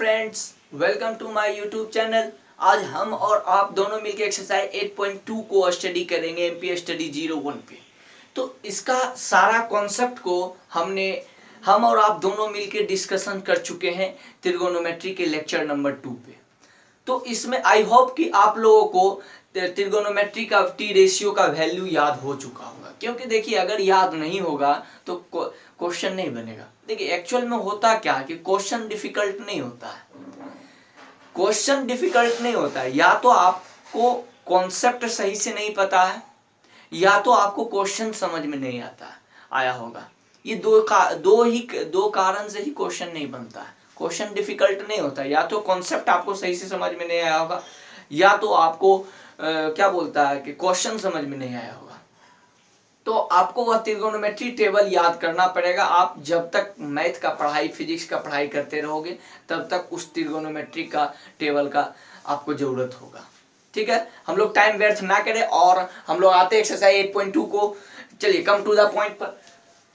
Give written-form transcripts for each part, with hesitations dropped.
Friends, welcome to my YouTube channel. आज हम और आप दोनों मिलकर एक्सरसाइज 8.2 को स्टडी करेंगे एमपी स्टडी 01 पे। तो इसका सारा कॉन्सेप्ट को हम और आप दोनों मिलकर डिस्कशन कर चुके हैं त्रिगोनोमेट्री के लेक्चर नंबर 2 पे। तो इसमें आई होप कि आप लोगों को त्रिगोनोमेट्री का टी रेशियो का वैल्यू याद हो चुका होगा, क्योंकि देखिए अगर याद नहीं होगा तो क्वेश्चन नहीं बनेगा। देखिए एक्चुअल में होता क्या है कि क्वेश्चन डिफिकल्ट नहीं होता है, क्वेश्चन डिफिकल्ट नहीं होता है। या तो आपको कॉन्सेप्ट सही से नहीं पता है या तो आपको क्वेश्चन समझ में नहीं आया होगा। ये दो कारण से ही क्वेश्चन नहीं बनता है। क्वेश्चन डिफिकल्ट नहीं होता, या तो कॉन्सेप्ट आपको सही से समझ में नहीं आया होगा या तो आपको क्या बोलता है कि क्वेश्चन समझ में नहीं आया होगा। तो आपको वह त्रिगोनोमेट्री टेबल याद करना पड़ेगा। आप जब तक मैथ का पढ़ाई, फिजिक्स का पढ़ाई करते रहोगे तब तक उस त्रिगोनोमेट्री का टेबल का आपको जरूरत होगा। ठीक है, हम लोग टाइम व्यर्थ ना करें और हम लोग आते हैं एक्सरसाइज 8.2 को। चलिए कम टू द पॉइंट पर।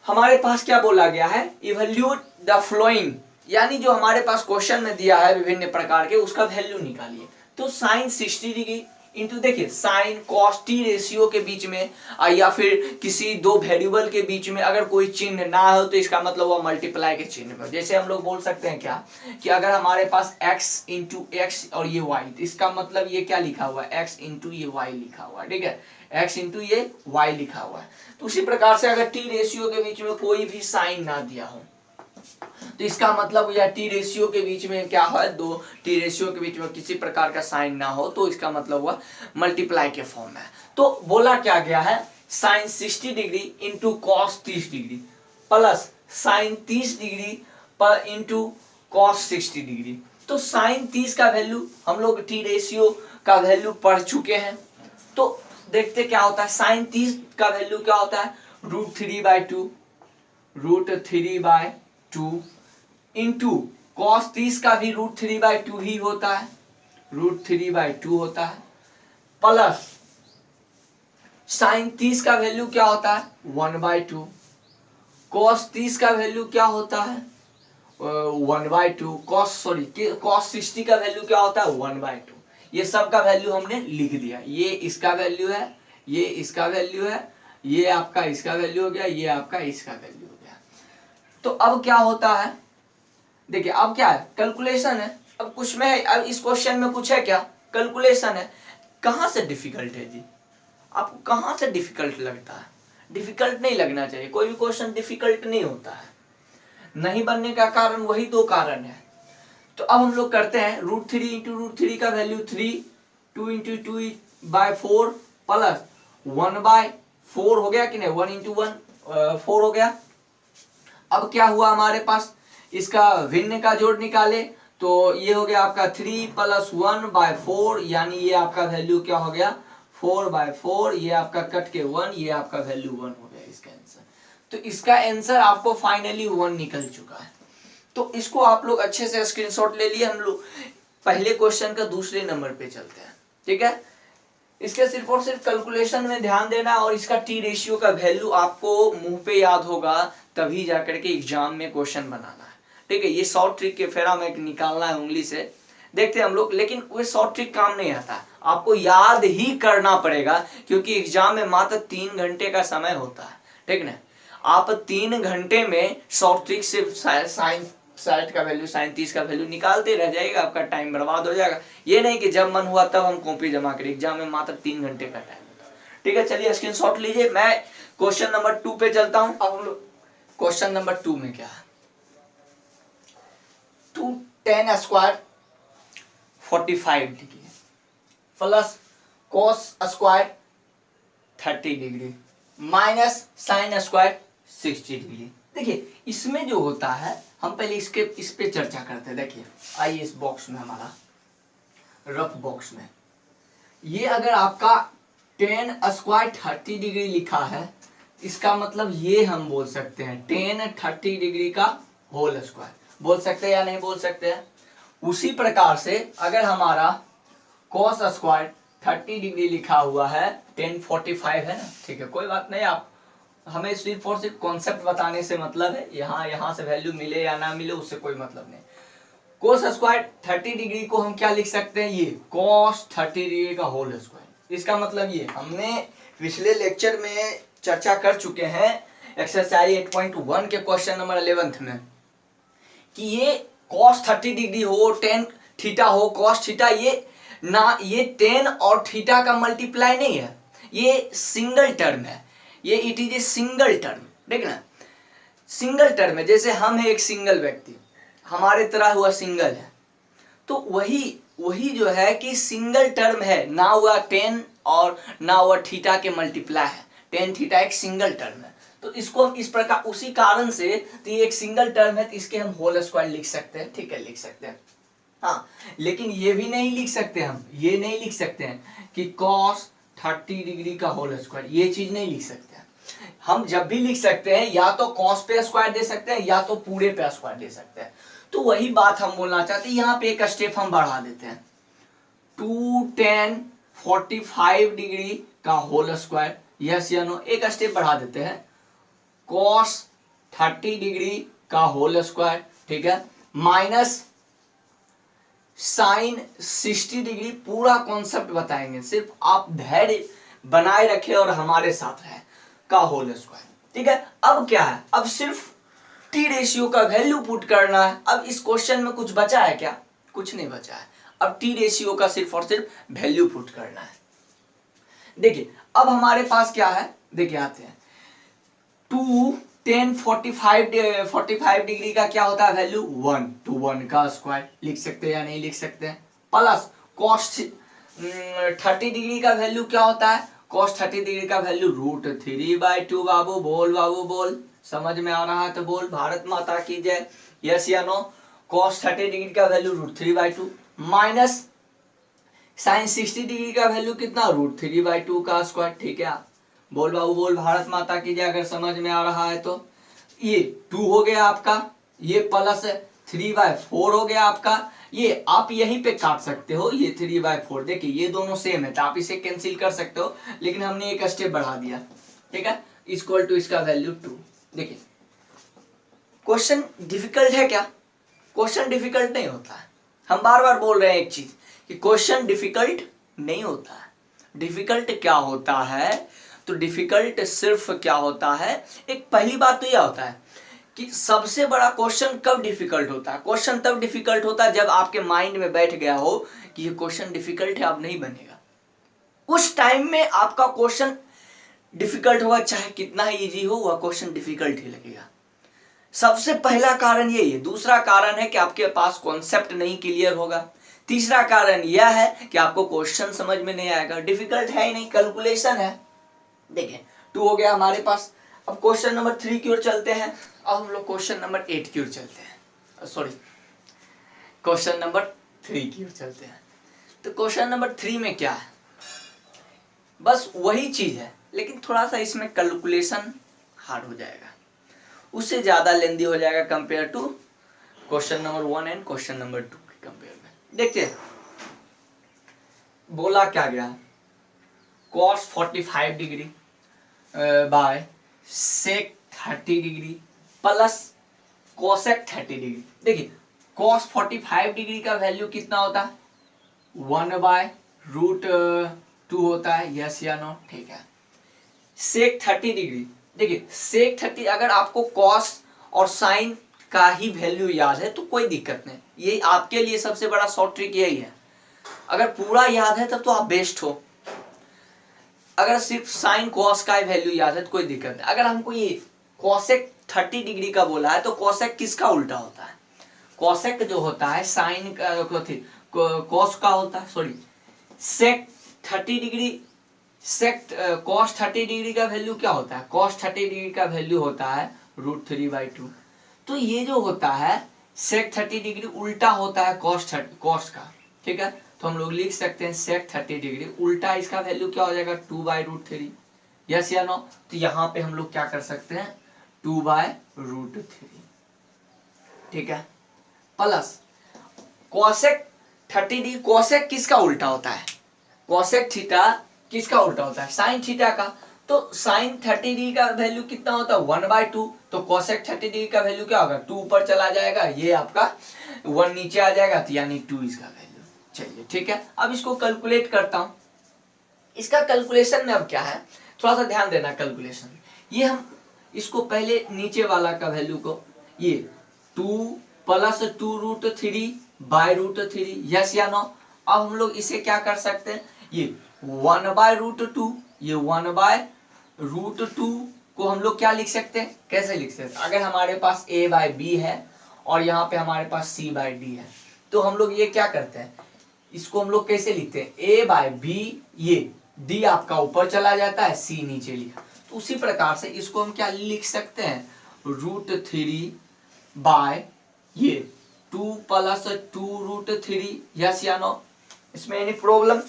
हमारे पास क्या बोला गया है, इवैल्यूएट द फ्लोइंग, यानी जो हमारे पास क्वेश्चन में दिया है विभिन्न प्रकार के, उसका वैल्यू निकालिए। तो साइन 60 डिग्री इंटू, देखिए साइन कॉस टी रेशियो के बीच में या फिर किसी दो वेरिएबल के बीच में अगर कोई चिन्ह ना हो तो इसका मतलब वो मल्टीप्लाई के चिन्ह पर। जैसे हम लोग बोल सकते हैं क्या कि अगर हमारे पास x इंटू एक्स और ये y, तो इसका मतलब ये क्या लिखा हुआ है, x इंटू ये y लिखा हुआ है। ठीक है, x इंटू ये y लिखा हुआ है। तो उसी प्रकार से अगर टी रेशियो के बीच में कोई भी साइन ना दिया हो तो इसका मतलब या टी रेशियो के बीच में क्या है, दो टी रेशियो के बीच में किसी प्रकार का साइन ना हो तो इसका मतलब हुआ मल्टीप्लाई के फॉर्म है। तो बोला क्या गया है, sine 60 degree into cos 30 degree plus sine 30 degree पर इंटू कॉस 60 डिग्री। तो साइन 30 का वैल्यू हम लोग टी रेशियो का वैल्यू पढ़ चुके हैं। तो देखते क्या होता है, साइन 30 का वैल्यू क्या होता है, √3/2 √3/2 इंटू कॉस 30 का भी √3/2 ही होता है, √3/2 होता है, प्लस साइन 30 का वैल्यू क्या होता है 1/2, कॉस 30 का वैल्यू क्या होता है 1/2, कॉस 60 का वैल्यू क्या होता है 1/2। ये सब का वैल्यू हमने लिख दिया। ये इसका वैल्यू है, ये इसका वैल्यू है, ये आपका इसका वैल्यू हो गया, ये आपका इसका वैल्यू हो गया। तो अब क्या होता है, देखिए अब क्या है, कैलकुलेशन है। अब कुछ में अब इस क्वेश्चन में कुछ है क्या, कैलकुलेशन है। कहां से डिफिकल्ट है जी, आपको कहां से डिफिकल्ट लगता है? डिफिकल्ट नहीं लगना चाहिए, कोई भी क्वेश्चन डिफिकल्ट नहीं होता है। नहीं बनने का कारण वही दो कारण है। तो अब हम लोग करते हैं √3 इंटू √3 का वैल्यू 3, 2 इंटू 2/4 प्लस 1/4 हो गया कि नहीं, 1 इंटू 1 4 हो गया। अब क्या हुआ हमारे पास, इसका भिन्न का जोड़ निकाले तो ये हो गया आपका 3 + 1/4, यानी ये आपका वैल्यू क्या हो गया 4/4। ये आपका कट के 1, ये आपका वैल्यू 1 हो गया इसका आंसर। तो इसका आंसर आपको फाइनली 1 निकल चुका है। तो इसको आप लोग अच्छे से स्क्रीनशॉट ले लिए। हम लोग पहले क्वेश्चन का दूसरे नंबर पे चलते हैं। ठीक है, इसके सिर्फ और सिर्फ कैलकुलेशन में ध्यान देना और इसका टी रेशियो का वैल्यू आपको मुंह पे याद होगा तभी जाकर के एग्जाम में क्वेश्चन बनाना है। ठीक है, ये शॉर्ट ट्रिक के फेरा में निकालना है उंगली से, देखते हैं हम लोग। लेकिन वो शॉर्ट ट्रिक काम नहीं आता, आपको याद ही करना पड़ेगा, क्योंकि एग्जाम में मात्र 3 घंटे का समय होता है। ठीक ना, आप 3 घंटे में शॉर्ट ट्रिक से साइन 60 का वैल्यू, साइन 30 का वैल्यू निकालते रह जाएगा, आपका टाइम बर्बाद हो जाएगा। ये नहीं कि जब मन हुआ तब हम कॉपी जमा करें, एग्जाम में मात्र 3 घंटे का टाइम होता है। ठीक है, चलिए स्क्रीनशॉट लीजिए। मैं क्वेश्चन नंबर 2 पे चलता हूं। अब हम लोग क्वेश्चन नंबर 2 में क्या है, 2 tan square 45 degree plus cos square 30 degree minus sine square 60 degree. देखिए इसमें जो होता है, हम पहले इस पे चर्चा करते हैं। देखिए आइए इस बॉक्स में, हमारा रफ बॉक्स में, ये अगर आपका tan स्क्वायर 30 डिग्री लिखा है, इसका मतलब ये हम बोल सकते हैं tan 30 डिग्री का होल स्क्वायर। बोल सकते हैं या नहीं बोल सकते हैं? उसी प्रकार से अगर हमारा cos स्क्वायर 30 डिग्री लिखा हुआ है, tan 45 है ना, ठीक है कोई बात नहीं, आप हमें सिर्फ और सिर्फ कॉन्सेप्ट बताने से मतलब है। यहाँ से वैल्यू मिले या ना मिले उससे कोई मतलब नहीं। कोस स्क्वायर 30 डिग्री को हम क्या लिख सकते हैं, ये कॉस 30 डिग्री का होल स्क्वायर। इसका मतलब ये हमने पिछले लेक्चर में चर्चा कर चुके हैं एक्सरसाइज 8.1 के क्वेश्चन नंबर 11 में कि ये कॉस 30 डिग्री हो, टेन थीटा हो, कॉस थीटा, ये टेन और थीटा का मल्टीप्लाई नहीं है, ये सिंगल टर्म है, ये it is a single term. देखना सिंगल टर्म है, जैसे हम है एक सिंगल व्यक्ति, हमारे तरह हुआ सिंगल है, तो वही जो है कि सिंगल टर्म है, ना हुआ टेन और ना हुआ थीटा के मल्टीप्लाई है, टेन थीटा एक सिंगल टर्म है। तो इसको हम इस प्रकार, उसी कारण से, तो ये एक सिंगल टर्म है तो इसके हम होल स्क्वायर लिख सकते हैं, ठीक है, लिख सकते हैं। हाँ, लेकिन ये भी नहीं लिख सकते हम, ये नहीं लिख सकते हैं कि cos 30 डिग्री का होल स्क्वायर, ये चीज नहीं लिख सकते हैं। हम जब भी लिख सकते हैं या तो cos पे स्क्वायर दे सकते हैं या तो पूरे पे स्क्वायर दे सकते हैं। तो वही बात हम बोलना चाहते हैं, यहाँ पे एक स्टेप हम बढ़ा देते हैं, 2 tan 45 डिग्री का होल स्क्वायर, यस या नो, एक स्टेप बढ़ा देते हैं, cos 30 डिग्री का होल स्क्वायर, ठीक है, माइनस साइन 60 डिग्री, पूरा कॉन्सेप्ट बताएंगे, सिर्फ आप धैर्य बनाए रखे और हमारे साथ रहे, का होल स्क्वायर, ठीक है। अब क्या है, अब सिर्फ टी रेशियो का वैल्यू पुट करना है। अब इस क्वेश्चन में कुछ बचा है क्या, कुछ नहीं बचा है, अब टी रेशियो का सिर्फ और सिर्फ वैल्यू पुट करना है। देखिए अब हमारे पास क्या है, देखिए आते हैं, 2 tan 45 डिग्री का क्या होता है वैल्यू, 1, तो 1 का स्क्वायर लिख सकते हैं या नहीं लिख सकते हैं, प्लस cos 30 डिग्री का वैल्यू क्या होता है, cos 30 डिग्री का वैल्यू √3/2। बाबू बोल, समझ में आ रहा है तो बोल, भारत माता की जय, यस या नो। cos 30 डिग्री का वैल्यू √3/2 माइनस साइन 60 डिग्री का वैल्यू कितना, √3/2 का स्क्वायर, ठीक है। बोल बाबू बोल, भारत माता की जय, अगर समझ में आ रहा है तो। ये 2 हो गया आपका, ये प्लस 3/4 हो गया आपका, ये आप यहीं पे काट सकते हो, ये 3/4, देखिए ये दोनों सेम है तो आप इसे कैंसिल कर सकते हो, लेकिन हमने एक स्टेप बढ़ा दिया, ठीक है, इक्वल टू इसका वैल्यू 2। देखिए क्वेश्चन डिफिकल्ट है क्या, क्वेश्चन डिफिकल्ट नहीं होता है, हम बार बार बोल रहे हैं एक चीज कि क्वेश्चन डिफिकल्ट नहीं होता है। डिफिकल्ट क्या होता है, तो डिफिकल्ट सिर्फ क्या होता है, एक पहली बात तो यह होता है कि सबसे बड़ा क्वेश्चन कब डिफिकल्ट होता है, क्वेश्चन तब डिफिकल्ट होता है जब आपके माइंड में बैठ गया हो कि ये क्वेश्चन डिफिकल्ट है, अब नहीं बनेगा, उस टाइम में आपका क्वेश्चन डिफिकल्ट होगा, चाहे कितना ही इजी हो वह क्वेश्चन डिफिकल्ट ही लगेगा। सबसे पहला कारण यही है। दूसरा कारण है कि आपके पास कॉन्सेप्ट नहीं क्लियर होगा। तीसरा कारण यह है कि आपको क्वेश्चन समझ में नहीं आएगा, डिफिकल्ट है ही नहीं, कैलकुलेशन है। देखिए 2 हो गया हमारे पास। अब क्वेश्चन नंबर 3 की ओर चलते हैं। अब हम लोग क्वेश्चन नंबर 8 की ओर चलते हैं, सॉरी क्वेश्चन नंबर 3 की ओर चलते हैं। तो क्वेश्चन नंबर 3 में क्या है, बस वही चीज है, लेकिन थोड़ा सा इसमें कैलकुलेशन हार्ड हो जाएगा, उससे ज्यादा लेंदी हो जाएगा compare to question number 1 and question number 2 के कंपेयर में। देखिए बोला क्या गया, cos 45 degree by sec 30 degree plus cosec 30 degree. देखिए cos 45 डिग्री का वैल्यू कितना होता है, 1/√2 होता है, यस या नो, ठीक है। sec 30 डिग्री, देखिए sec 30, अगर आपको cos और sin का ही वैल्यू याद है तो कोई दिक्कत नहीं, ये आपके लिए सबसे बड़ा शॉर्ट ट्रिक यही है। अगर पूरा याद है तब तो आप बेस्ट हो, अगर सिर्फ साइन कॉस का वैल्यू याद है तो कोई दिक्कत नहीं। अगर हमको ये कॉसेक 30 डिग्री का बोला है तो कॉसेक किसका उल्टा होता है, कॉसेक जो होता है साइन का कॉस का होता है, सॉरी सेक 30 डिग्री, सेक कॉस 30 डिग्री का वैल्यू क्या होता है, कॉस 30 डिग्री का वैल्यू होता है √3/2। तो ये जो होता है सेक 30 डिग्री उल्टा होता है कॉस का, ठीक है। तो हम लोग लिख सकते हैं सेक 30 डिग्री उल्टा इसका वैल्यू क्या हो जाएगा 2/√3, यस या नो। तो यहाँ पे हम लोग क्या कर सकते हैं 2/√3, ठीक है, प्लस कोसेक 30 डिग्री, कोसेक किसका उल्टा होता है, कोसेक थीटा किसका उल्टा होता है, साइन थीटा का। तो साइन 30 डिग्री का वैल्यू कितना होता है 1/2, तो कोसेक 30 डिग्री का वैल्यू क्या होगा 2 ऊपर चला जाएगा, ये आपका 1 नीचे आ जाएगा तो यानी 2 इसका वैल्यू। चलिए ठीक है, अब इसको कैलकुलेट करता हूं। इसका कैलकुलेशन में अब क्या है, थोड़ा सा ध्यान देना कैलकुलेशन। ये हम इसको पहले नीचे वाला का वैल्यू को ये 2 प्लस 2√3 बाय √3, यस या नो। अब हम लोग इसे क्या कर सकते हैं, ये 1/√2, ये 1/√2 को हम लोग क्या लिख सकते हैं, कैसे लिख सकते हैं, अगर हमारे पास a/b है और यहाँ पे हमारे पास c/d है, तो हम लोग ये क्या करते हैं, इसको हम लोग कैसे लिखते हैं, a/b, ये d आपका ऊपर चला जाता है, c नीचे लिखा। तो उसी प्रकार से इसको हम क्या लिख सकते हैं, √3 बाय ये 2 प्लस 2√3, यस या नो। इसमें एनी प्रॉब्लम,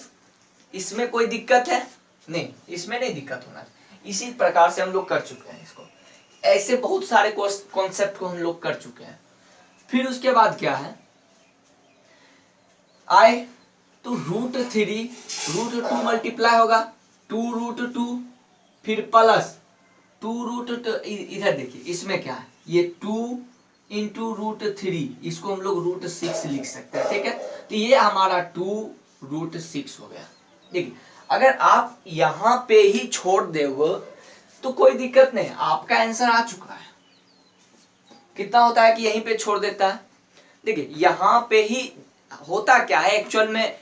इसमें कोई दिक्कत है नहीं, इसमें नहीं दिक्कत होना। इसी प्रकार से हम लोग कर चुके हैं इसको, ऐसे बहुत सारे कॉन्सेप्ट को हम लोग कर चुके हैं। फिर उसके बाद क्या है, आए तो √2 मल्टीप्लाई होगा 2√2, फिर प्लस 2√2, इधर देखिए इसमें क्या है, ये 2 इंटू √3, इसको हम लोग √6 लिख सकते हैं, ठीक है। तो ये हमारा 2√6 हो गया। देखिए अगर आप यहाँ पे ही छोड़ दोगे तो कोई दिक्कत नहीं, आपका आंसर आ चुका है। कितना होता है कि यहीं पे छोड़ देता है। देखिए यहाँ पे ही होता क्या है एक्चुअल में,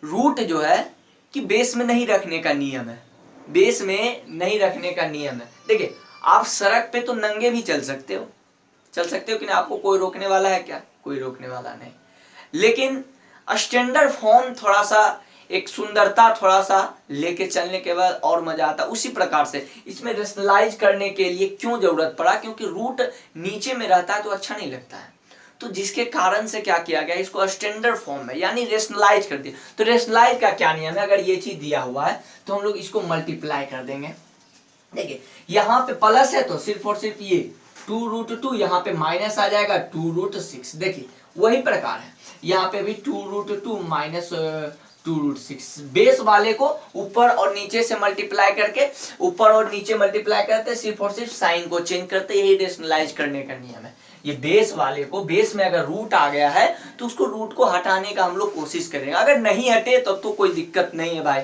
रूट जो है कि बेस में नहीं रखने का नियम है, बेस में नहीं रखने का नियम है। देखिए आप सड़क पे तो नंगे भी चल सकते हो कि नहीं, आपको कोई रोकने वाला है क्या, कोई रोकने वाला नहीं। लेकिन स्टैंडर्ड फॉर्म थोड़ा सा एक सुंदरता थोड़ा सा लेके चलने के बाद और मजा आता है। उसी प्रकार से इसमें रेशनलाइज करने के लिए क्यों जरूरत पड़ा, क्योंकि रूट नीचे में रहता है तो अच्छा नहीं लगता है, तो जिसके कारण से क्या किया गया, इसको स्टैंडर्ड फॉर्म में यानी रेशनलाइज कर दिया। तो रेशनलाइज का क्या नियम है, अगर ये चीज दिया हुआ है तो हम लोग इसको मल्टीप्लाई कर देंगे। देखिए यहाँ पे प्लस है तो सिर्फ और सिर्फ ये 2√2, यहाँ पे माइनस आ जाएगा 2√6। देखिए वही प्रकार है, यहाँ पे भी 2√2 माइनस 2√6। बेस वाले को ऊपर और नीचे से मल्टीप्लाई करके, ऊपर और नीचे मल्टीप्लाई करते, सिर्फ और सिर्फ साइन को चेंज करते, यही रेशनलाइज करने का नियम है। ये बेस वाले को, बेस में अगर रूट आ गया है तो उसको रूट को हटाने का हम लोग कोशिश करेंगे। अगर नहीं हटे तब तो कोई दिक्कत नहीं है भाई।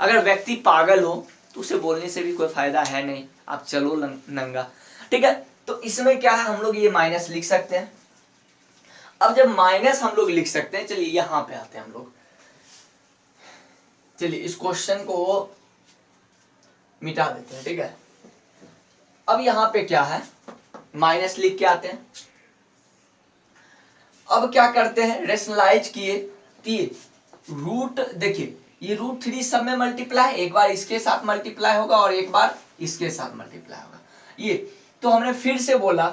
अगर व्यक्ति पागल हो तो उसे बोलने से भी कोई फायदा है नहीं, आप चलो नंगा, ठीक है। तो इसमें क्या है, हम लोग ये माइनस लिख सकते हैं। अब जब माइनस हम लोग लिख सकते हैं, चलिए यहां पे आते हैं हम लोग। चलिए इस क्वेश्चन को मिटा देते हैं, ठीक है। अब यहां पे क्या है, माइनस लिख के आते हैं। अब क्या करते हैं, रेशनलाइज किए, रूट देखिए ये √3 सब में मल्टीप्लाई, एक बार इसके साथ मल्टीप्लाई होगा और एक बार इसके साथ मल्टीप्लाई होगा। ये तो हमने फिर से बोल रहा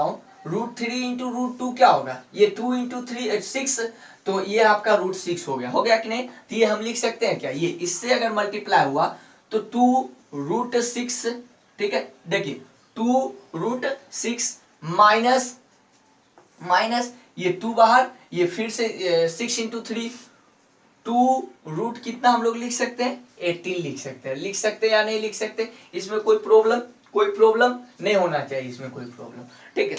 हूं, √3 इंटू √2 क्या होगा, ये 2 इंटू 3 6, तो ये आपका √6 हो गया कि नहीं। तो ये हम लिख सकते हैं क्या, ये इससे अगर मल्टीप्लाई हुआ तो 2√6, ठीक है। देखिए 2√6 माइनस ये 2 बाहर, ये फिर से 6 इंटू 3, 2 कितना हम लोग लिख सकते हैं, 18 लिख सकते हैं या नहीं लिख सकते। इसमें कोई प्रॉब्लम नहीं होना चाहिए, इसमें कोई प्रॉब्लम, ठीक है।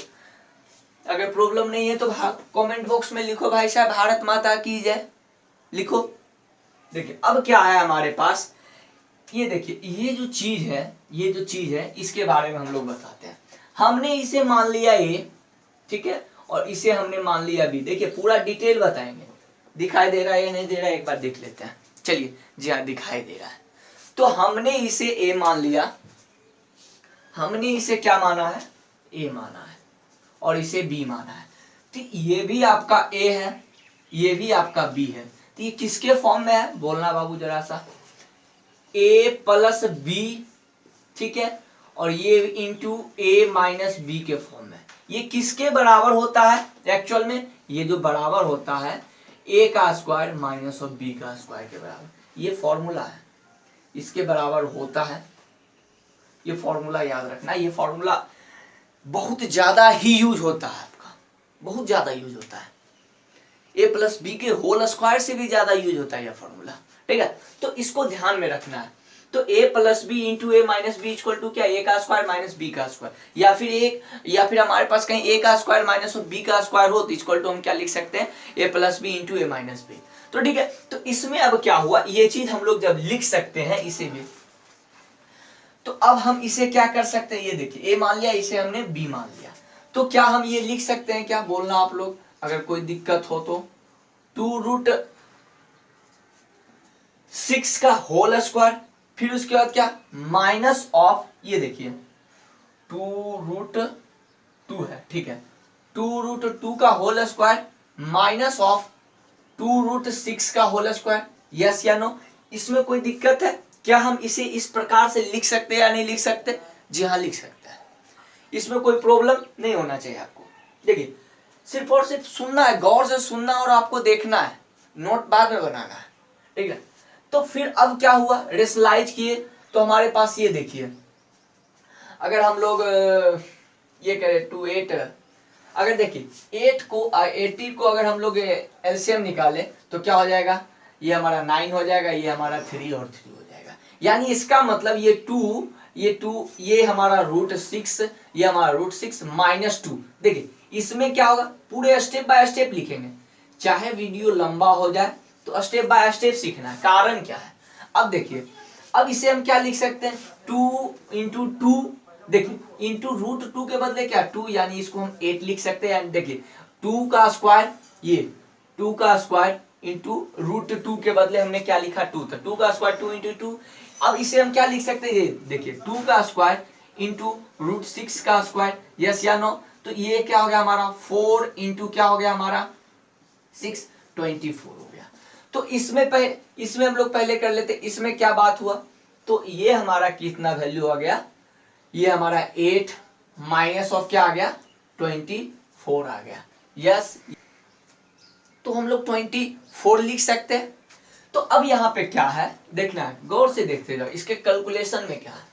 अगर प्रॉब्लम नहीं है तो कमेंट बॉक्स में लिखो भाई साहब भारत माता की जय, लिखो। देखिए अब क्या है हमारे पास, ये देखिए ये जो चीज है इसके बारे में हम लोग बताते हैं। हमने इसे मान लिया ए, ठीक है, और इसे हमने मान लिया बी। देखिए पूरा डिटेल बताएंगे, दिखाई दे रहा है या नहीं दे रहा है एक बार देख लेते हैं। चलिए जी हाँ दिखाई दे रहा है। तो हमने इसे ए मान लिया, हमने इसे क्या माना है, ए माना है, और इसे बी माना है। तो ये भी आपका ए है, ये भी आपका बी है। तो ये किसके फॉर्म में है, बोलना बाबू जरा सा, a प्लस बी, ठीक है, और ये इंटू a माइनस बी के फॉर्म में। ये किसके बराबर होता है एक्चुअल में, ये जो बराबर होता है a का स्क्वायर माइनस और b का स्क्वायर के बराबर। ये फॉर्मूला है, इसके बराबर होता है। ये फॉर्मूला याद रखना, ये फॉर्मूला बहुत ज्यादा ही यूज होता है, आपका बहुत ज्यादा यूज होता है। a प्लस बी के होल स्क्वायर से भी ज्यादा यूज होता है यह फॉर्मूला, ठीक है। तो इसको ध्यान में रखना है। तो a plus B into A minus B equal to क्या, a का स्क्वायर माइनस b का स्क्वायर, या फिर हमारे पास कहीं a का स्क्वायर माइनस और b का स्क्वायर हो तो इक्वल टू हम क्या लिख सकते हैं, a plus B into A minus B. तो ठीक है, तो इसमें अब क्या हुआ, ये चीज हम लोग जब लिख सकते हैं इसे भी, तो अब हम इसे क्या कर सकते हैं, ये देखिए a मान लिया, इसे हमने b मान लिया, तो क्या हम ये लिख सकते हैं, क्या बोलना आप लोग, अगर कोई दिक्कत हो तो 2√6 का होल स्क्वायर, फिर उसके बाद क्या माइनस ऑफ, ये देखिए 2√2 है, ठीक है, 2√2 का होल स्क्वायर माइनस ऑफ 2√6 का होल स्क्वायर, यस या नो, इसमें कोई दिक्कत है क्या, हम इसे इस प्रकार से लिख सकते हैं या नहीं लिख सकते, जी हाँ लिख सकते हैं, इसमें कोई प्रॉब्लम नहीं होना चाहिए आपको। देखिए सिर्फ और सिर्फ सुनना है, गौर से सुनना और आपको देखना है, नोट बाद में बनाना है, ठीक है। तो फिर अब क्या हुआ, रेशनलाइज किए तो हमारे पास ये देखिए, अगर हम लोग ये करें 2 8, अगर देखिए 80 को अगर हम लोग एलसीएम निकाले तो क्या हो जाएगा, ये हमारा 9 हो जाएगा, ये हमारा 3 और 3 हो जाएगा, यानी इसका मतलब ये 2 ये हमारा √6, ये हमारा √6 माइनस 2। देखिए इसमें क्या होगा, पूरे स्टेप बाय स्टेप लिखेंगे, चाहे वीडियो लंबा हो जाए तो स्टेप बाय स्टेप सीखना है, कारण क्या है। अब देखिए, अब इसे हम क्या लिख सकते हैं, 2 इंटू 2, देखिए इंटू √2 के बदले क्या 2, यानी इसको हम 8 लिख सकते हैं, यानी देखिए 2 का स्क्वायर, ये 2 का स्क्वायर इंटू √2 के बदले हमने क्या लिखा 2 था, 2 का स्क्वायर 2 इंटू 2, अब इसे हम क्या लिख सकते हैं, ये देखिए 2 का स्क्वायर इंटू √6 का स्क्वायर, यस या नो, तो ये क्या हो गया हमारा 4 इंटू क्या हो गया हमारा 6, 24 हो गया। तो इसमें हम लोग पहले कर लेते, इसमें क्या बात हुआ, तो ये हमारा कितना वैल्यू आ गया, ये हमारा 8 माइनस ऑफ क्या आ गया 24 आ गया, यस, तो हम लोग 24 लिख सकते हैं। तो अब यहाँ पे क्या है देखना है, गौर से देखते जाओ इसके कैलकुलेशन में क्या है।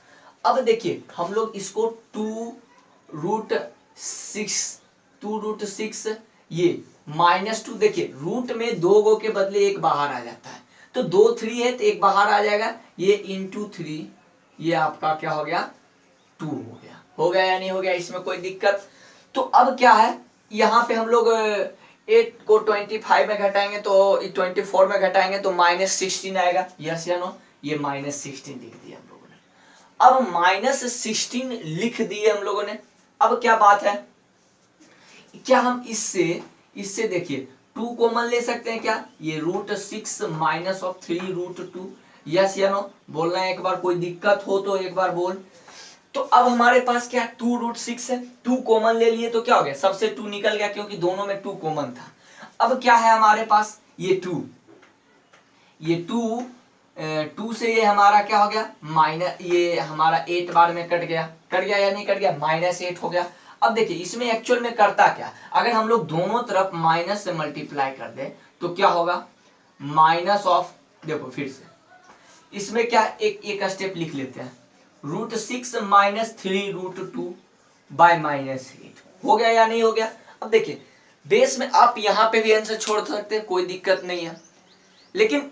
अब देखिए हम लोग इसको 2√6 ये -2, देखिए रूट में 2 गो के बदले एक बाहर आ जाता है, तो 2 3 है तो एक बाहर आ जाएगा, ये इंटू 3, ये आपका क्या हो गया 2 हो गया या नहीं हो गया, इसमें कोई दिक्कत। तो अब क्या है, यहाँ पे हम लोग 8 को 25 में घटाएंगे तो 24 में घटाएंगे तो -16 आएगा, यस या नो, ये -16 लिख दिया हम लोगों ने। अब -16 लिख दिए हम लोगों ने, अब क्या बात है, क्या हम इससे देखिए 2 कॉमन ले सकते हैं क्या, ये √6 माइनस ऑफ 3√2, यस या नो, बोलना है एक बार, कोई दिक्कत हो तो एक बार बोल। तो अब हमारे पास क्या 2√6 है, 2 कॉमन ले लिए तो क्या हो गया, सबसे 2 निकल गया क्योंकि दोनों में 2 कॉमन था। अब क्या है हमारे पास, ये 2 से ये हमारा क्या हो गया माइनस, ये हमारा 8 बार में कट गया या नहीं कट गया, -8 हो गया। अब देखिए इसमें एक्चुअल में करता क्या, अगर हम लोग दोनों तरफ माइनस से मल्टीप्लाई कर दे तो क्या होगा, माइनस ऑफ, देखो फिर से इसमें क्या एक स्टेप लिख लेते हैं, √6 माइनस 3√2 बाय -8 हो गया या नहीं हो गया। अब देखिए बेस में आप यहाँ पे भी आंसर छोड़ सकते हैं, कोई दिक्कत नहीं है, लेकिन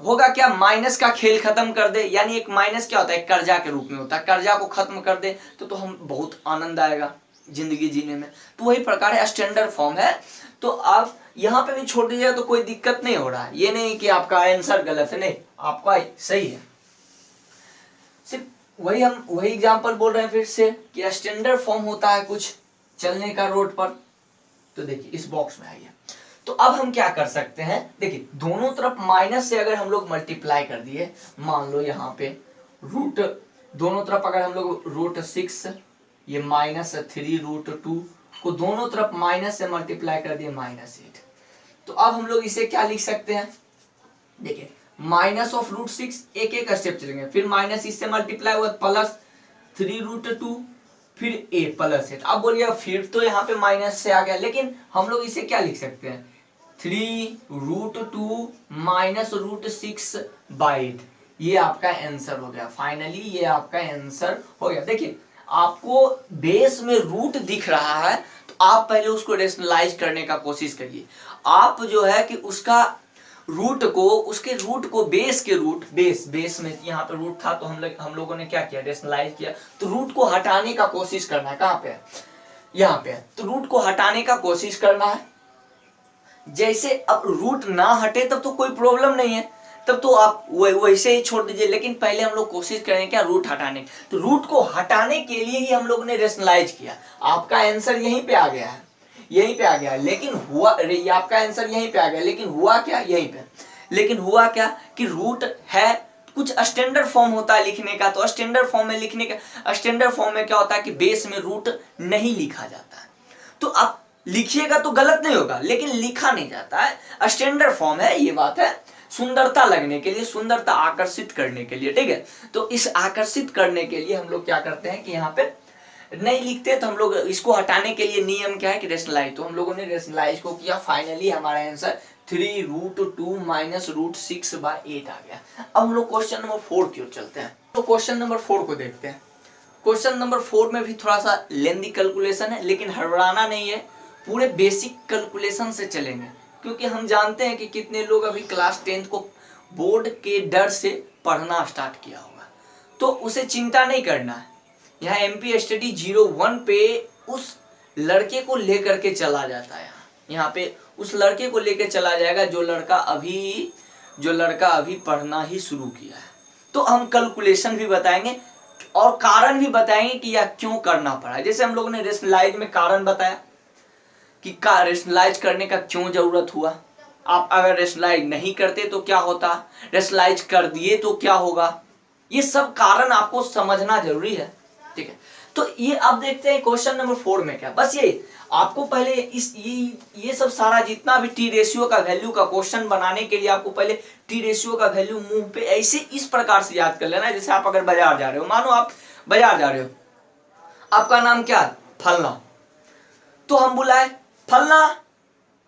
होगा क्या, माइनस का खेल खत्म कर दे, यानी एक माइनस क्या होता है, कर्जा के रूप में होता है, कर्जा को खत्म कर दे तो हम बहुत आनंद आएगा जिंदगी जीने में, तो वही प्रकार है, स्टैंडर्ड फॉर्म है। तो आप यहाँ पे भी छोड़ दीजिएगा तो कोई दिक्कत नहीं हो रहा है, ये नहीं कि आपका आंसर गलत है, नहीं आपका सही है, सिर्फ वही एग्जांपल बोल रहे हैं फिर से कि स्टैंडर्ड फॉर्म होता है कुछ चलने का रोड पर। तो देखिए इस बॉक्स में आइए, तो अब हम क्या कर सकते हैं, देखिए दोनों तरफ माइनस से अगर हम लोग मल्टीप्लाई कर दिए, मान लो यहाँ पे रूट दोनों तरफ अगर हम लोग √6 ये -3√2 को दोनों तरफ माइनस से मल्टीप्लाई कर दिए -8, तो अब हम लोग इसे क्या लिख सकते हैं, देखिए माइनस ऑफ √6 एक स्टेप चलेंगे, फिर माइनस इससे मल्टीप्लाई हुआ प्लस 3√2 फिर a प्लस 8। अब बोलिए फिर तो यहाँ पे माइनस से आ गया, लेकिन हम लोग इसे क्या लिख सकते हैं 3√2 माइनस √6 बाय 8, ये आपका आंसर हो गया, फाइनली ये आपका आंसर हो गया। देखिए आपको बेस में रूट दिख रहा है तो आप पहले उसको रेशनलाइज करने का कोशिश करिए, आप जो है कि रूट को, उसके रूट को बेस के रूट, बेस में यहाँ पे रूट था तो हम लोगों ने क्या किया, रेशनलाइज किया। तो रूट को हटाने का कोशिश करना है, कहाँ पे है, यहाँ पे है। तो रूट को हटाने का कोशिश करना है। जैसे अब रूट ना हटे तब तो कोई प्रॉब्लम नहीं है, तब तो आप वैसे ही छोड़ दीजिए, लेकिन पहले हम लोग कोशिश करें क्या, रूट हटाने। तो रूट को हटाने के लिए ही हम लोग ने रेशनलाइज किया। आपका आंसर यहीं पे आ गया है, यहीं पे आ गया, लेकिन हुआ, आपका आंसर यहीं पे आ गया, लेकिन हुआ क्या, यहीं पे, लेकिन हुआ क्या कि रूट है, कुछ स्टैंडर्ड फॉर्म होता है लिखने का। तो स्टैंडर्ड फॉर्म में लिखने का, स्टैंडर्ड फॉर्म में क्या होता है कि बेस में रूट नहीं लिखा जाता है। तो आप लिखिएगा तो गलत नहीं होगा, लेकिन लिखा नहीं जाता है, स्टैंडर्ड फॉर्म है, ये बात है। सुंदरता लगने के लिए, सुंदरता आकर्षित करने के लिए, ठीक है। तो इस आकर्षित करने के लिए हम लोग क्या करते हैं कि यहाँ पे नहीं लिखते, तो हम लोग इसको हटाने के लिए नियम क्या है कि रेशनलाइज। तो हम लोगों ने रेशनलाइज को किया, फाइनली हमारा आंसर 3√2 माइनस √6/8 आ गया। अब हम लोग क्वेश्चन नंबर 4 की ओर चलते हैं। तो क्वेश्चन नंबर 4 को देखते हैं। क्वेश्चन नंबर 4 में भी थोड़ा सा लेंदी कैलकुलेशन है, लेकिन हड़बड़ाना नहीं है, पूरे बेसिक कैलकुलेशन से चलेंगे, क्योंकि हम जानते हैं कि कितने लोग अभी क्लास 10th को बोर्ड के डर से पढ़ना स्टार्ट किया होगा। तो उसे चिंता नहीं करना है। यहाँ एमपी स्टडी 01 पे उस लड़के को लेकर के चला जाता है, यहाँ पे उस लड़के को लेकर चला जाएगा जो लड़का अभी पढ़ना ही शुरू किया है। तो हम कैलकुलेशन भी बताएंगे और कारण भी बताएंगे कि यह क्यों करना पड़ा। जैसे हम लोगों ने रेशनलाइज में कारण बताया कि रेशनलाइज करने का क्यों जरूरत हुआ, आप अगर रेशनलाइज नहीं करते तो क्या होता, रेशनलाइज कर दिए तो क्या होगा, ये सब कारण आपको समझना जरूरी है, ठीक है। तो ये आप देखते हैं क्वेश्चन नंबर 4 में क्या, बस ये आपको पहले ये सब सारा जितना भी टी रेशियो का वैल्यू का क्वेश्चन बनाने के लिए आपको पहले टी रेशियो का वैल्यू मुंह पे ऐसे इस प्रकार से याद कर लेना। जैसे आप अगर बाजार जा रहे हो, मानो आप बाजार जा रहे हो, आपका नाम क्या है, फलना, तो हम बुलाए फलना,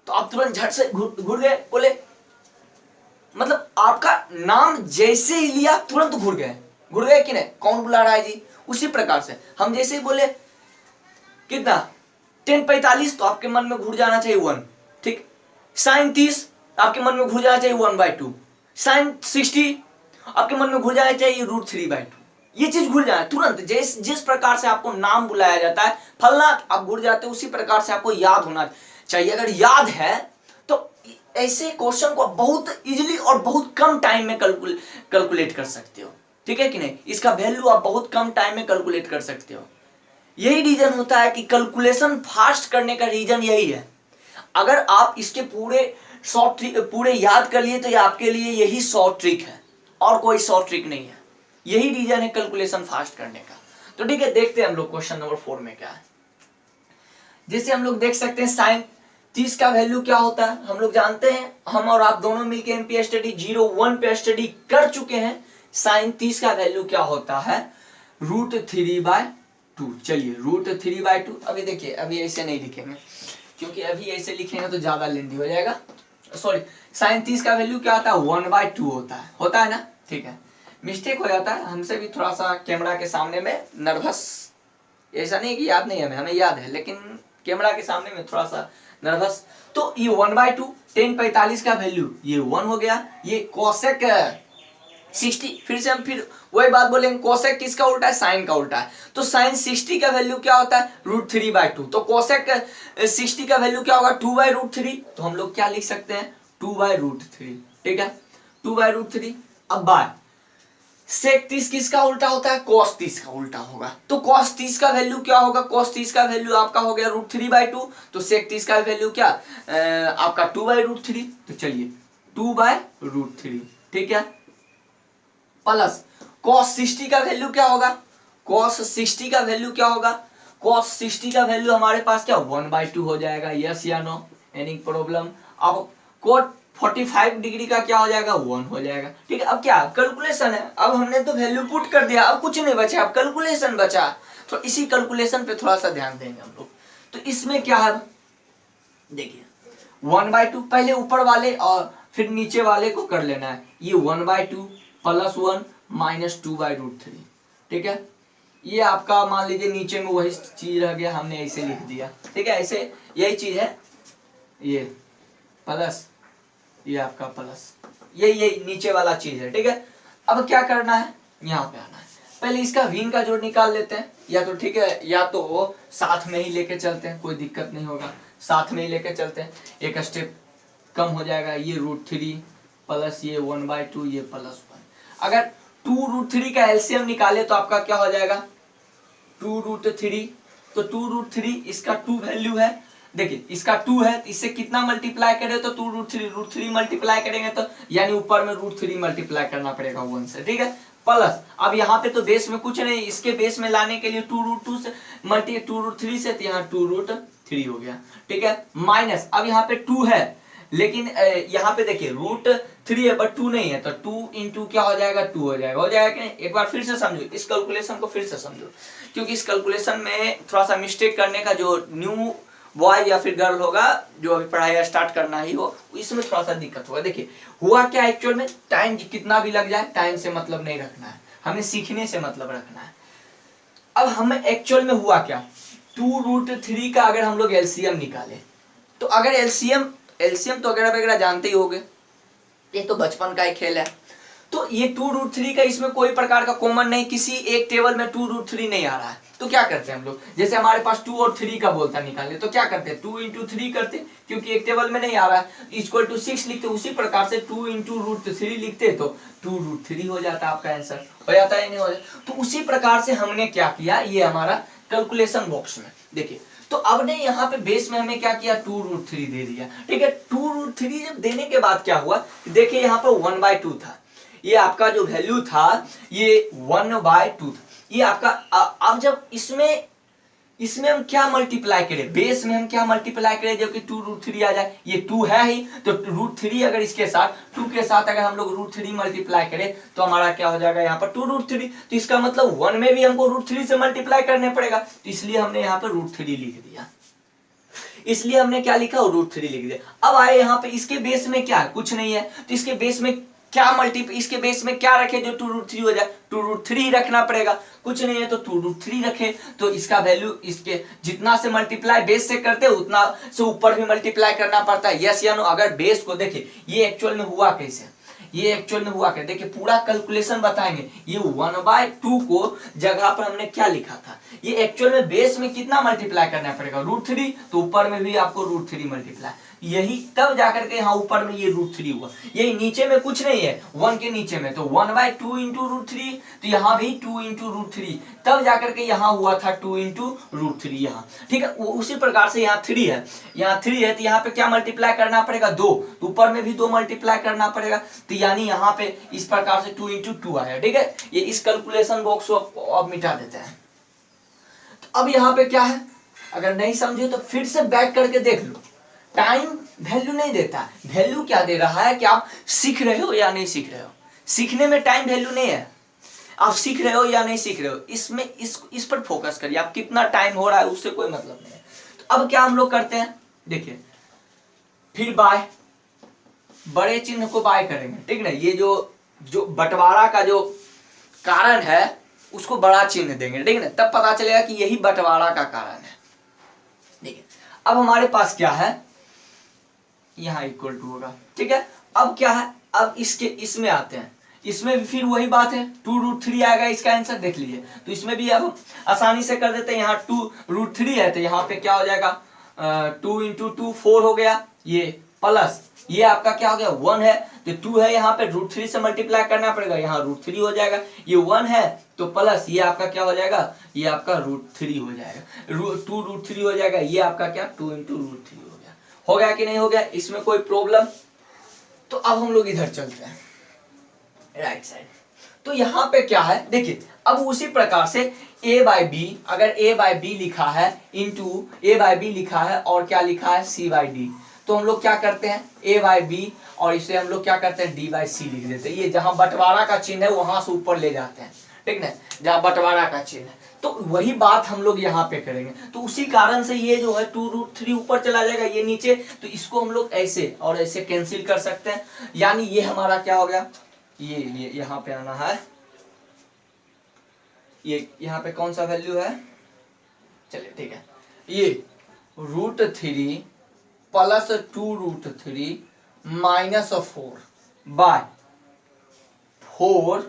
तो आप तुरंत झट से घुर गए, बोले, मतलब आपका नाम जैसे ही लिया तुरंत घुर गए कि नहीं, कौन बुला रहा है जी। उसी प्रकार से हम जैसे ही बोले कितना 10:45, तो आपके मन में घुर जाना चाहिए 1, ठीक। sin 30 आपके मन में घुर जाना चाहिए 1/2, sin 60 आपके मन में घुर जाना चाहिए √3/2। ये चीज घुर जाए तुरंत, जिस प्रकार से आपको नाम बुलाया जाता है फलना, आप घुर जाते हो, उसी प्रकार से आपको याद होना चाहिए। अगर याद है तो ऐसे क्वेश्चन को बहुत इजीली और बहुत कम टाइम में कैलकुलेट कर सकते हो, ठीक है कि नहीं। इसका वैल्यू आप बहुत कम टाइम में कैलकुलेट कर सकते हो। यही रीजन होता है कि कैलकुलेशन फास्ट करने का रीजन यही है। अगर आप इसके पूरे याद कर लिए तो ये आपके लिए यही शॉर्ट ट्रिक है, और कोई शॉर्ट ट्रिक नहीं है। यही रीजन है कैलकुलेशन फास्ट करने का। तो ठीक है, देखते हैं हम लोग क्वेश्चन नंबर 4 में क्या है। जैसे हम लोग देख सकते हैं sin 30 का वैल्यू क्या होता है, हम लोग जानते हैं, हम और आप दोनों मिलकर एमपी स्टडी 01 पे स्टडी कर चुके हैं। sin 30 का वैल्यू क्या होता है, √3/2। चलिए √3/2, अभी देखिए, अभी ऐसे नहीं लिखेंगे, क्योंकि अभी ऐसे लिखेंगे तो ज्यादा लेंदी हो जाएगा। सॉरी, sin 30 का वैल्यू क्या होता है, 1/2 होता है ना, ठीक है। मिस्टेक हो जाता है, हमसे भी थोड़ा सा कैमरा के सामने में नर्वस, ऐसा नहीं कि याद नहीं है, हमें याद है, लेकिन कैमरा के सामने में थोड़ा सा नर्वस। तो ये 1/2, 10:45 का वैल्यू ये 1 हो गया। ये कोसेक 60, फिर से हम फिर वही बात बोलेंगे, कोसेक किसका उल्टा है, साइन का उल्टा है। तो साइन 60 का वैल्यू क्या होता है, √3/2। तो कोसेक 60 का वैल्यू क्या होगा, 2/√3। तो हम लोग क्या लिख सकते हैं, 2/√3, ठीक है, 2/√3। अब बाय सेक 30 किसका उल्टा होता है, cos 30 का उल्टा होगा। तो cos 30 का वैल्यू क्या होगा, cos 30 का वैल्यू आपका हो गया √3/2। तो सेक 30 का वैल्यू क्या आपका 2/√3। तो चलिए 2/√3, ठीक है, प्लस cos 60 का वैल्यू क्या होगा, cos 60 का वैल्यू क्या होगा, cos 60 का वैल्यू हमारे पास क्या 1/2 हो जाएगा, यस या नो, एनी प्रॉब्लम। अब cot 45 डिग्री का क्या हो जाएगा, 1 हो जाएगा, ठीक है। अब क्या कैलकुलेशन है, अब हमने तो वैल्यू पुट कर दिया, अब कुछ नहीं बचा, अब कैलकुलेशन बचा। तो इसी कैलकुलेशन पे थोड़ा सा ध्यान देंगे हम लोग। तो इसमें क्या है, देखिए 1/2, पहले ऊपर वाले और फिर नीचे वाले को कर लेना है। ये 1/2 + 1 - 2/√3, ठीक है। ये आपका मान लीजिए नीचे में वही चीज रह गया, हमने ऐसे लिख दिया, ठीक है, ऐसे यही चीज है, ये प्लस ये आपका प्लस, ये नीचे वाला चीज है, ठीक है। अब क्या करना है, यहाँ पे आना है, पहले इसका भिन्न का जोड़ निकाल लेते हैं, या तो ठीक है या तो साथ में ही लेके चलते हैं, कोई दिक्कत नहीं होगा, साथ में ही लेके चलते हैं, एक स्टेप कम हो जाएगा, ये √3 प्लस ये 1/2 ये +1। अगर 2√3 का एलसीएम निकाले तो आपका क्या हो जाएगा 2√3, तो 2√3 इसका 2 वैल्यू है, देखिए इसका 2 है, इससे कितना मल्टीप्लाई करें तो 2√3 मल्टीप्लाई करेंगे तो यानी ऊपर में √3 मल्टीप्लाई करना पड़ेगा 1 से, ठीक है। प्लस अब यहाँ पे तो बेस में कुछ नहीं, इसके बेस में लाने के लिए 2√2 से 2√3 से, तो यहाँ 2√3 हो गया, ठीक है। माइनस अब यहाँ पे 2 है, लेकिन यहाँ पे देखिए √3 है बट 2 नहीं है, तो 2 इंटू क्या हो जाएगा 2 हो जाएगा कि नहीं। एक बार फिर से समझो, इस कैलकुलेशन को फिर से समझो, क्योंकि इस कैलकुलेशन में थोड़ा सा मिस्टेक करने का, जो न्यू बॉय या फिर गर्ल होगा जो अभी पढ़ाई स्टार्ट करना ही हो, इसमें थोड़ा सा दिक्कत होगा। देखिए हुआ क्या एक्चुअल में, टाइम कितना भी लग जाए टाइम से मतलब नहीं रखना है, हमें सीखने से मतलब रखना है। अब हमें एक्चुअल में हुआ क्या, 2√3 का अगर हम लोग एलसीएम निकाले, तो अगर एलसीएम तो वगैरह वगैरह जानते ही होंगे, ये तो बचपन का ही खेल है। तो ये 2√3 का इसमें कोई प्रकार का कॉमन नहीं, किसी एक टेबल में 2√3 नहीं आ रहा है, तो क्या करते हैं हम लोग, जैसे हमारे पास 2 और 3 का बोलता निकालने, तो क्या करते हैं 2 इंटू 3 करते, क्योंकि एक टेबल में नहीं आ रहा है, =6 लिखते, उसी प्रकार से 2 इंटू √3 लिखते तो 2√3 हो जाता, आपका आंसर हो जाता है नहीं हो जाता। तो उसी प्रकार से हमने क्या किया, ये हमारा कैलकुलेशन बॉक्स में देखिए, तो अब ने यहाँ पे बेस में हमें क्या किया 2√3 दे दिया, ठीक है। 2√3 जब देने के बाद क्या हुआ, देखिए यहाँ पर 1/2 था, ये आपका जो वैल्यू था ये 1/2 था, ये आपका। अब जब इसमें हम क्या मल्टीप्लाई करें, बेस में हम क्या मल्टीप्लाई करें जब कि 2√3 आ जाए, ये 2 है ही, तो √3 अगर इसके साथ 2 के साथ अगर हम लोग √3 मल्टीप्लाई करें तो हमारा क्या हो जाएगा यहाँ पर 2√3, तो इसका मतलब 1 में भी हमको √3 से मल्टीप्लाई करने पड़ेगा, तो इसलिए हमने यहाँ पर √3 लिख दिया, इसलिए हमने क्या लिखा √3 लिख दिया। अब आए यहाँ पे, इसके बेस में क्या है, कुछ नहीं है, तो इसके बेस में क्या इसके बेस में क्या रखे जो 2√3 हो जाए, 2√3 रखना पड़ेगा, कुछ नहीं है तो 2√3 रखे, तो इसका वैल्यू इसके जितना से मल्टीप्लाई बेस से करते उतना से ऊपर भी मल्टीप्लाई करना पड़ता है, यस या नो। अगर बेस को देखिए ये एक्चुअल में हुआ कैसे, ये एक्चुअल में हुआ क्या, देखिए पूरा कैलकुलेशन बताएंगे, ये 1/2 को जगह पर हमने क्या लिखा था, ये एक्चुअल में बेस में कितना मल्टीप्लाई करना पड़ेगा √3, तो ऊपर में भी आपको √3 मल्टीप्लाई, यही तब जाकर के यहाँ ऊपर में ये √3 हुआ, यही नीचे में कुछ नहीं है 1 के नीचे में, तो 1/2 इंटू √3, तो यहाँ भी 2 इंटू √3, तब जाकर के यहाँ हुआ था 2 इंटू √3 यहाँ, ठीक है। उसी प्रकार से यहाँ 3 है, यहाँ 3 है, तो यहाँ पे क्या मल्टीप्लाई करना पड़ेगा 2, तो ऊपर में भी 2 मल्टीप्लाई करना पड़ेगा, तो यानी यहाँ पे इस प्रकार से 2 इंटू 2 आया, ठीक है। ये इस कैलकुलेशन बॉक्स को अब मिटा देते हैं। तो अब यहाँ पे क्या है, अगर नहीं समझे तो फिर से बैक करके देख लो, टाइम वैल्यू नहीं देता, वैल्यू क्या दे रहा है कि आप सीख रहे हो या नहीं सीख रहे हो, सीखने में टाइम वैल्यू नहीं है, आप सीख रहे हो या नहीं सीख रहे हो, इसमें इस पर फोकस करिए, आप कितना टाइम हो रहा है उससे कोई मतलब नहीं है। तो अब क्या हम लोग करते हैं, देखिए फिर बाय, बड़े चिन्ह को बाय करेंगे, ठीक ना, ये जो बंटवारा का जो कारण है उसको बड़ा चिन्ह देंगे, ठीक ना, तब पता चलेगा कि यही बंटवारा का कारण है। देखिए अब हमारे पास क्या है, यहाँ इक्वल टू होगा, ठीक है। अब क्या है, अब इसमें आते हैं, इसमें भी फिर वही बात है 2√3 आएगा इसका आंसर, देख लीजिए। तो इसमें भी अब आसानी से कर देते हैं, यहाँ 2√3 है तो यहाँ पे क्या हो जाएगा 2 इंटू 2 4 हो गया, ये प्लस ये आपका क्या हो गया 1 है, तो 2 है यहाँ पे √3 से मल्टीप्लाई करना पड़ेगा, यहाँ √3 हो जाएगा, ये 1 है तो प्लस ये आपका क्या हो जाएगा, ये आपका √3 हो जाएगा, 2√3 हो जाएगा, ये आपका क्या 2 इंटू √3 हो गया कि नहीं हो गया, इसमें कोई प्रॉब्लम। तो अब हम लोग इधर चलते हैं राइट साइड, तो यहाँ पे क्या है देखिए, अब उसी प्रकार से a/b, अगर a/b लिखा है इंटू a/b लिखा है और क्या लिखा है c/d, तो हम लोग क्या करते हैं a/b और इसे हम लोग क्या करते हैं d/c लिख देते हैं, ये जहां बंटवारा का चिन्ह है वहां से ऊपर ले जाते हैं, ठीक ना, जहां बंटवारा का चिन्ह है, तो वही बात हम लोग यहाँ पे करेंगे। तो उसी कारण से ये जो है 2√3 ऊपर चला जाएगा, ये नीचे, तो इसको हम लोग ऐसे और ऐसे कैंसिल कर सकते हैं, यानी ये हमारा क्या हो गया, ये यहाँ पे आना है, ये यहाँ पे कौन सा वैल्यू है, चलिए ठीक है, ये √3 प्लस 2√3 -4 बाय 4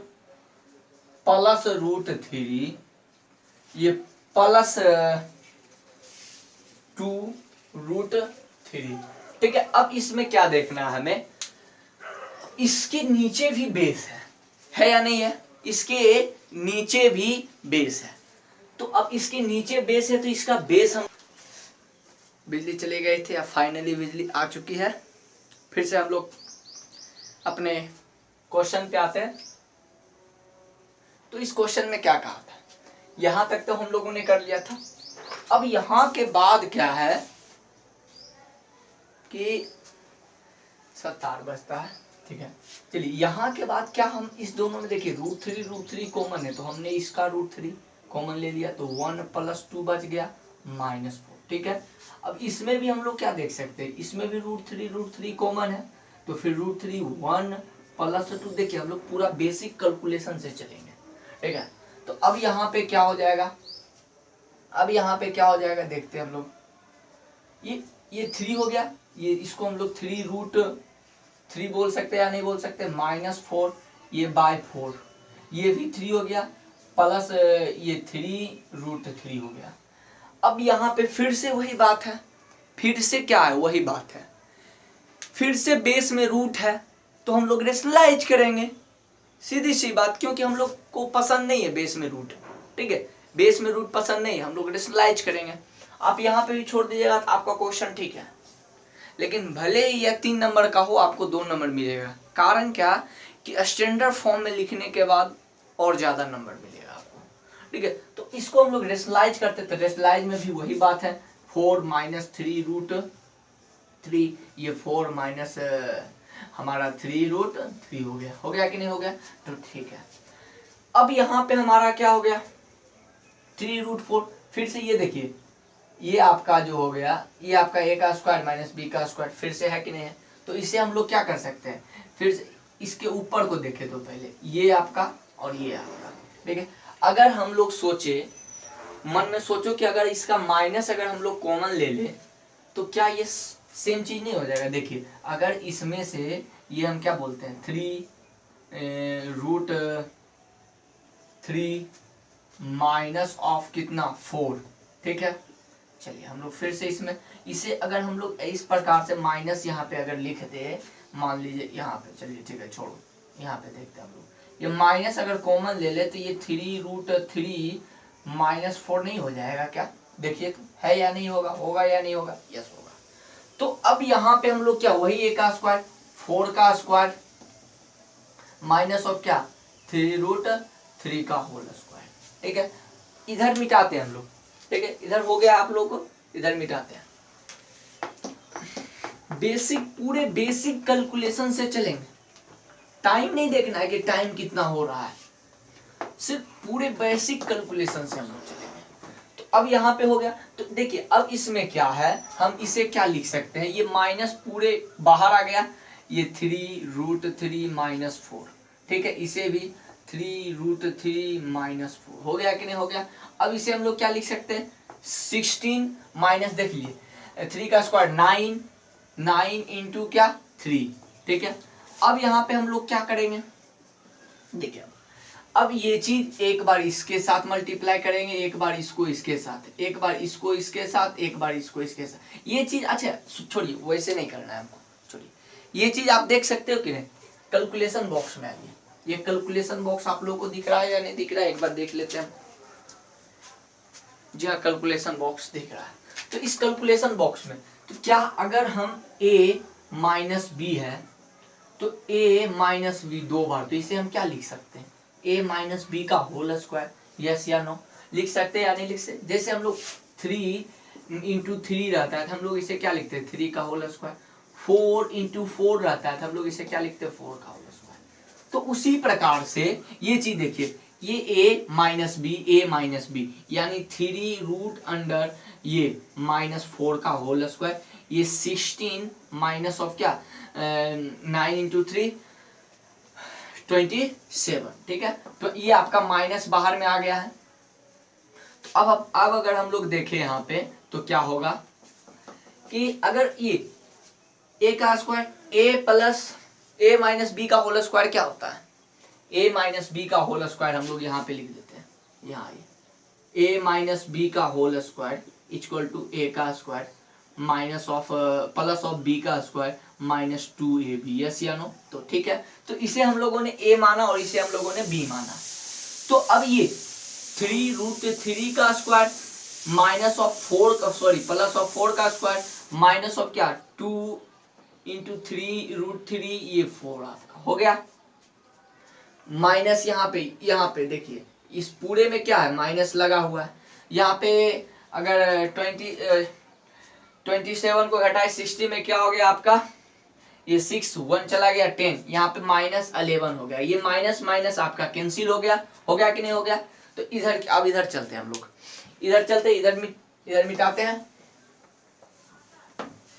प्लस √3 ये प्लस 2√3। ठीक है, अब इसमें क्या देखना है हमें, इसके नीचे भी बेस है या नहीं है, इसके नीचे भी बेस है। तो अब इसके नीचे बेस है तो इसका बेस हम, बिजली चले गए थे, अब फाइनली बिजली आ चुकी है। फिर से हम लोग अपने क्वेश्चन पे आते हैं। तो इस क्वेश्चन में क्या कहा था, यहां तक तो हम लोगों ने कर लिया था। अब यहां के बाद क्या है कि सब तार बजता है। ठीक है, चलिए यहाँ के बाद क्या, हम इस दोनों में देखिए √3 कॉमन है तो हमने इसका √3 कॉमन ले लिया तो 1 + 2 बच गया -4। ठीक है, अब इसमें भी हम लोग क्या देख सकते हैं, इसमें भी √3 कॉमन है तो फिर √3 1 + 2। देखिए हम लोग पूरा बेसिक कैलकुलेशन से चलेंगे। ठीक है, तो अब यहाँ पे क्या हो जाएगा, अब यहाँ पे क्या हो जाएगा देखते हैं हम लोग। ये 3 हो गया, ये इसको हम लोग 3√3 बोल सकते हैं या नहीं बोल सकते, -4 ये बाय 4, ये भी 3 हो गया प्लस ये 3√3 हो गया। अब यहाँ पे फिर से वही बात है, फिर से क्या है वही बात है, फिर से बेस में रूट है तो हम लोग रेशनलाइज करेंगे, सीधी सी बात, क्योंकि हम लोग को पसंद नहीं है बेस में रूट। ठीक है, बेस में रूट पसंद नहीं है, हम लोग रेशनलाइज करेंगे। आप यहाँ पे भी छोड़ दीजिएगा तो आपका क्वेश्चन ठीक है, लेकिन भले ही यह 3 नंबर का हो आपको 2 नंबर मिलेगा। कारण क्या कि स्टैंडर्ड फॉर्म में लिखने के बाद और ज्यादा नंबर मिलेगा आपको। ठीक है, तो इसको हम लोग रेशनलाइज करते थे, रेशनलाइज में भी वही बात है, 4 - 3√3 ये 4 माइनस हमारा 3√3 हो गया कि नहीं हो गया, तो ठीक है। अब यहाँ पे हमारा क्या हो गया 3√4, फिर से ये देखिए ये आपका जो हो गया, ये आपका a का स्क्वायर माइनस b का स्क्वायर, फिर से है कि नहीं है। तो इसे हम लोग क्या कर सकते हैं, फिर से इसके ऊपर को देखे तो पहले ये आपका और ये आपका। ठीक है, अगर हम लोग सोचे, मन में सोचो कि अगर इसका माइनस अगर हम लोग कॉमन ले ले तो क्या ये सेम चीज नहीं हो जाएगा। देखिए अगर इसमें से ये हम क्या बोलते हैं 3√3 माइनस ऑफ कितना 4। ठीक है, चलिए हम लोग फिर से इसमें इसे अगर हम लोग इस प्रकार से माइनस यहाँ पे अगर लिख दे, मान लीजिए यहाँ पे, चलिए ठीक है छोड़ो, यहाँ पे देखते हैं हम लोग, ये माइनस अगर कॉमन ले ले तो ये 3√3 -4 नहीं हो जाएगा क्या, देखिए तो है या नहीं होगा, होगा या नहीं होगा, यस होगा। तो अब यहाँ पे हम लोग क्या, वही a का स्क्वायर 4 का स्क्वायर माइनस ऑफ क्या 3√3 का होल स्क्वायर। ठीक है, इधर मिटाते हैं हम लोग। ठीक है, इधर हो गया आप लोगों को, इधर मिटाते हैं। बेसिक, पूरे बेसिक कैलकुलेशन से चलेंगे, टाइम नहीं देखना है कि टाइम कितना हो रहा है, सिर्फ पूरे बेसिक कैलकुलेशन से हम लोग चलेंगे। तो अब यहाँ पे हो गया, तो देखिए अब इसमें क्या है, हम इसे क्या लिख सकते हैं, ये माइनस पूरे बाहर आ गया, ये 3√3 -4। ठीक है, इसे भी 3√3 -4 हो गया कि नहीं हो गया। अब इसे हम लोग क्या लिख सकते हैं 16 माइनस, देख लीजिए 3 का स्क्वायर 9 इंटू क्या 3। ठीक है, अब यहाँ पे हम लोग क्या करेंगे, देखिए अब ये चीज एक बार इसके साथ मल्टीप्लाई करेंगे, एक बार इसको इसके साथ, एक बार इसको इसके साथ, एक बार इसको इसके साथ, ये चीज, अच्छा छोड़िए वैसे नहीं करना है हमको, छोड़िए ये चीज आप देख सकते हो कि नहीं, कैलकुलेशन बॉक्स में आइए, ये कैलकुलेशन बॉक्स आप लोगों को दिख रहा है या नहीं दिख रहा है, एक बार देख लेते हैं। जी हाँ, कैलकुलेशन बॉक्स दिख रहा है। तो इस कैलकुलेशन बॉक्स में तो क्या, अगर हम a माइनस बी है तो a माइनस बी 2 बार, तो इसे हम क्या लिख सकते हैं a माइनस बी का होल स्क्वायर, यस या नो, लिख सकते हैं या नहीं लिख सकते। जैसे हम लोग 3 इंटू 3 रहता है तो हम लोग इसे क्या लिखते हैं 3 का होल स्क्वायर, 4 इंटू 4 रहता है तो हम लोग इसे क्या लिखते हैं 4 का होल स्क्वायर। तो उसी प्रकार से ये चीज देखिए, ये a माइनस बी यानी 3 ये -4 का होल स्क्वायर, ये 16 माइनस ऑफ क्या 9 इंटू 3 27। ठीक है, तो ये आपका माइनस बाहर में आ गया है। तो अब अगर हम लोग देखें यहाँ पे तो क्या होगा कि अगर ये a का स्क्वायर ए माइनस बी का होल स्क्वायर क्या होता है? ए माइनस बी का होल स्क्वायर हम लोग यहाँ पे लिख देते हैं, यहाँ ए माइनस बी का whole square equal to A का square minus of plus of B का स्क्वायर माइनस 2ab, यस या नो? तो ठीक है, तो इसे हम लोगों ने ए माना और इसे हम लोगों ने बी माना। तो अब ये 3√3 का square minus of 4 sorry plus of 4 का स्क्वायर माइनस ऑफ क्या 2 इंटू 3√3, ये 4 आपका हो गया। माइनस यहाँ पे देखिए इस पूरे में क्या है, माइनस लगा हुआ है। यहाँ पे अगर 27 को घटाए 60 में क्या हो गया आपका, ये 6 1 चला गया 10, यहाँ पे माइनस 11 हो गया। ये माइनस माइनस आपका कैंसिल हो गया कि नहीं हो गया? तो इधर अब इधर चलते हैं हम लोग, इधर चलते इधर मिटाते हैं,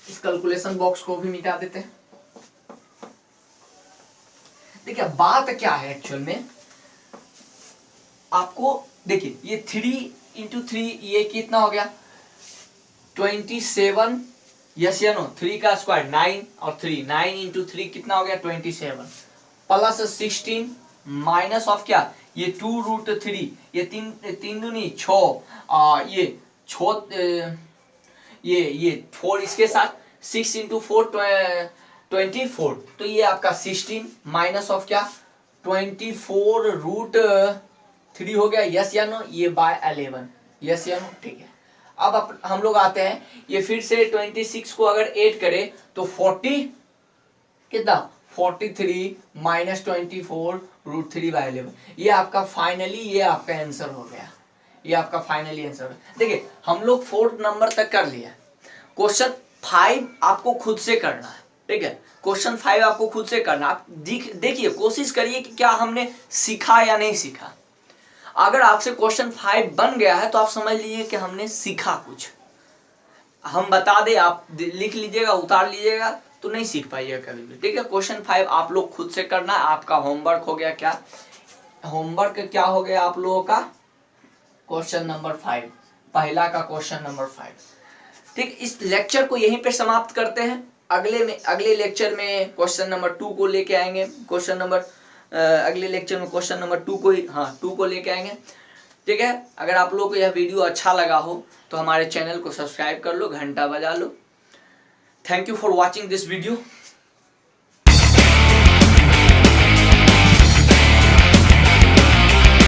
इस कैलकुलेशन बॉक्स को भी मिटा देते हैं। देखिए बात क्या है एक्चुअल में, आपको देखिए ये 3 × 3 ये कितना हो गया 27, यस या नो? 3 का स्क्वायर 9 और 3 9 × 3 कितना हो गया 27 प्लस 16 माइनस ऑफ क्या ये 2√3, ये 3 दूनी 6, ये 4 इसके साथ 6 × 4 24, तो ये आपका 16 माइनस ऑफ क्या 24√3 हो गया, यस या नो? ये बाय 11, यस या नो? ठीक है, अब हम लोग आते हैं, ये फिर से 26 को अगर ऐड करें तो 40 कितना 43 माइनस 24√3/11, ये आपका आंसर हो गया, ये आपका फाइनली आंसर हो गया। देखिए हम लोग 4th नंबर तक कर लिया। क्वेश्चन 5 आपको खुद से करना है, ठीक है? क्वेश्चन 5 आपको खुद से करना। आप देखिए कोशिश करिए कि क्या हमने सीखा या नहीं सीखा। अगर आपसे क्वेश्चन 5 बन गया है तो आप समझ लीजिए कि हमने सीखा कुछ। हम बता दे, आप लिख लीजिएगा, उतार लीजिएगा तो नहीं सीख पाइएगा कभी भी, ठीक है? क्वेश्चन 5 आप लोग खुद से करना है। आपका होमवर्क हो गया, क्या होमवर्क क्या हो गया आप लोगों का? क्वेश्चन नंबर 5, पहला का क्वेश्चन नंबर 5, ठीक। इस लेक्चर को यहीं पे समाप्त करते हैं। अगले लेक्चर में क्वेश्चन नंबर 2 को लेके आएंगे। अगले लेक्चर में क्वेश्चन नंबर 2 को लेके आएंगे, ठीक है? अगर आप लोगों को यह वीडियो अच्छा लगा हो तो हमारे चैनल को सब्सक्राइब कर लो, घंटा बजा लो। Thank you for watching this video.